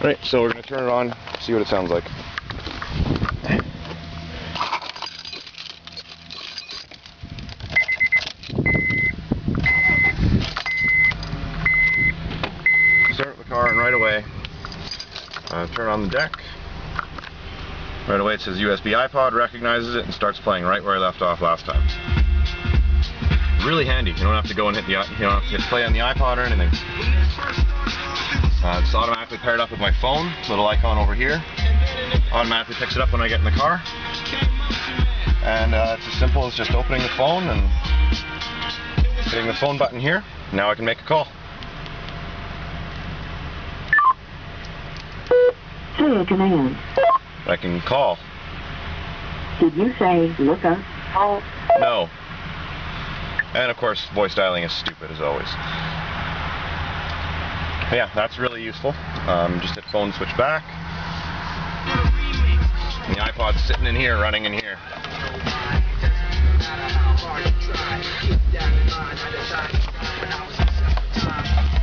Alright, so we're going to turn it on, see what it sounds like. Start the car and right away, turn on the deck. Right away it says USB iPod, recognizes it and starts playing right where I left off last time. Really handy. You don't have to go and hit play on the iPod or anything. It's automatically paired up with my phone, little icon over here. Automatically picks it up when I get in the car. And it's as simple as just opening the phone and hitting the phone button here. Now I can make a call. Say a command. I can call. Did you say look up? Oh. No. And of course, voice dialing is stupid as always. But yeah, that's really useful. Just hit phone switch back. And the iPod's sitting in here, running in here.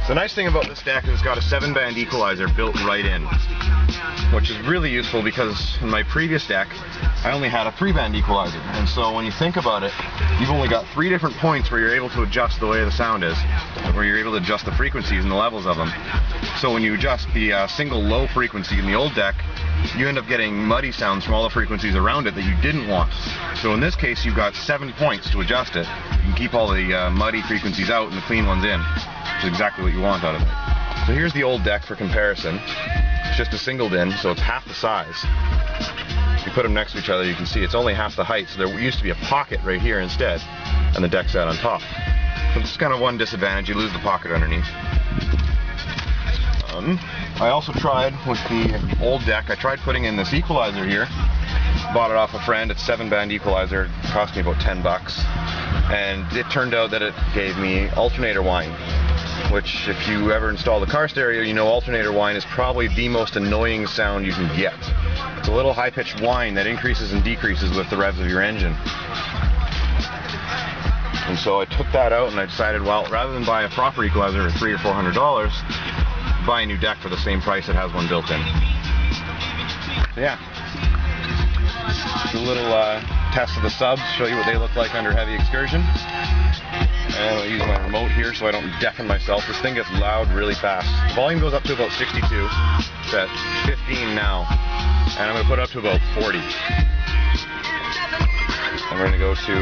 The nice thing about this deck is it's got a 7-band equalizer built right in, which is really useful because in my previous deck I only had a 3-band equalizer, and so when you think about it, you've only got 3 different points where you're able to adjust the way the sound is, where you're able to adjust the frequencies and the levels of them. So when you adjust the single low frequency in the old deck, you end up getting muddy sounds from all the frequencies around it that you didn't want. So in this case you've got 7 points to adjust it. You can keep all the muddy frequencies out and the clean ones in, which is exactly what you want out of it. So here's the old deck for comparison. It's just a single DIN, so it's half the size. If you put them next to each other, you can see it's only half the height, so there used to be a pocket right here instead, and the deck's out on top. So it's kind of one disadvantage, you lose the pocket underneath. I also tried with the old deck, I tried putting in this equalizer here. Bought it off a friend, it's 7-band equalizer, it cost me about 10 bucks. And it turned out that it gave me alternator whine, which if you ever install the car stereo, you know alternator whine is probably the most annoying sound you can get. It's a little high-pitched whine that increases and decreases with the revs of your engine. And so I took that out and I decided, well, rather than buy a proper equalizer for $300 or $400, buy a new deck for the same price that has one built in. So yeah, a little test of the subs, show you what they look like under heavy excursion. And I'll use my remote here so I don't deafen myself. This thing gets loud really fast. The volume goes up to about 62. It's at 15 now. And I'm going to put it up to about 40. And we're going to go to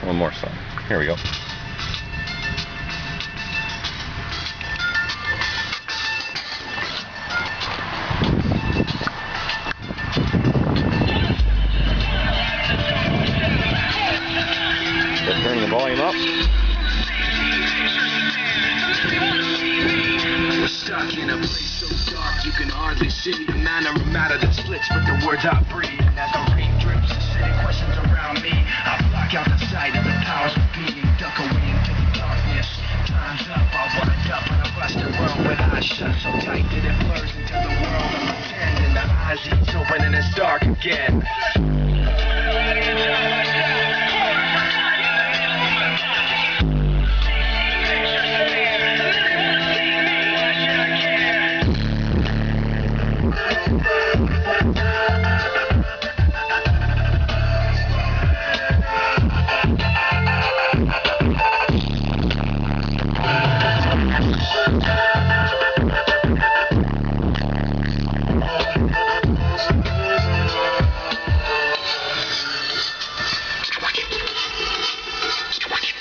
one more song. Here we go. Turning the volume up. We're stuck in a place so dark you can hardly see the manner of matter that splits with the words I breathe. And as the rain drips, acidic questions around me, I block out the sight of the powers of being, duck away into the darkness. Time's up, I wind up in a busted world with eyes shut so tight that it blurs into the world of pretend, and the eyes ease open and it's dark again.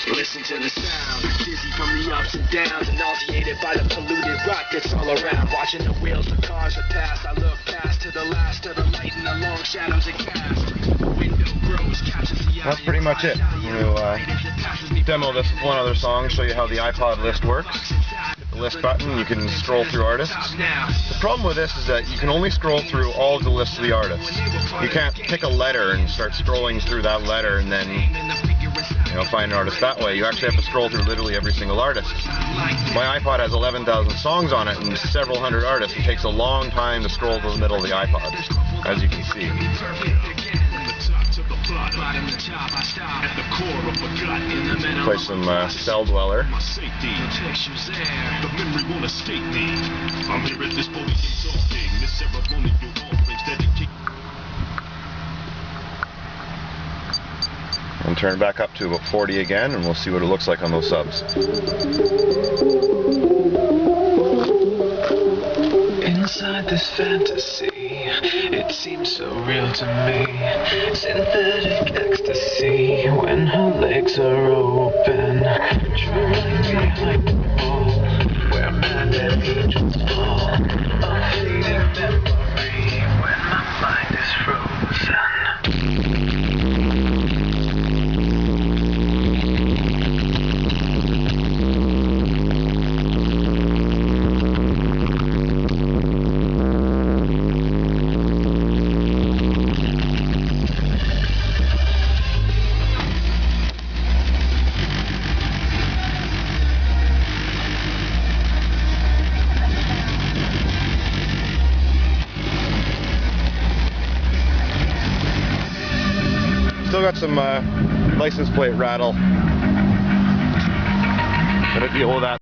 Listen to the sound, dizzy from the ups and downs, and nauseated by the polluted rock that's all around. Watching the wheels of cars that pass, I look past to the last of the light and the long shadows it casts. The window grows, catches the eye. That's pretty much it. We'll demo this with one other song, show you how the iPod list works. Hit the list button, you can scroll through artists. The problem with this is that you can only scroll through all of the lists of the artists. You can't pick a letter and start scrolling through that letter and then find an artist that way. You actually have to scroll through literally every single artist. My iPod has 11,000 songs on it and several hundred artists. It takes a long time to scroll to the middle of the iPod, as you can see. bottom to top, I stop at the core of a gut in the middle. Play some Cell Dweller. My safety, infectious air. The memory won't escape me. I'm here at this podium talking. This ceremonial offerings dedicated. And turn back up to about 40 again, and we'll see what it looks like on those subs. Inside this fantasy, it seems so real to me. Synthetic ecstasy when her legs are open. Trembling behind the wall, where man and angels fall. A fleeting memory when my mind is frozen. Still got some license plate rattle. Gonna deal with that.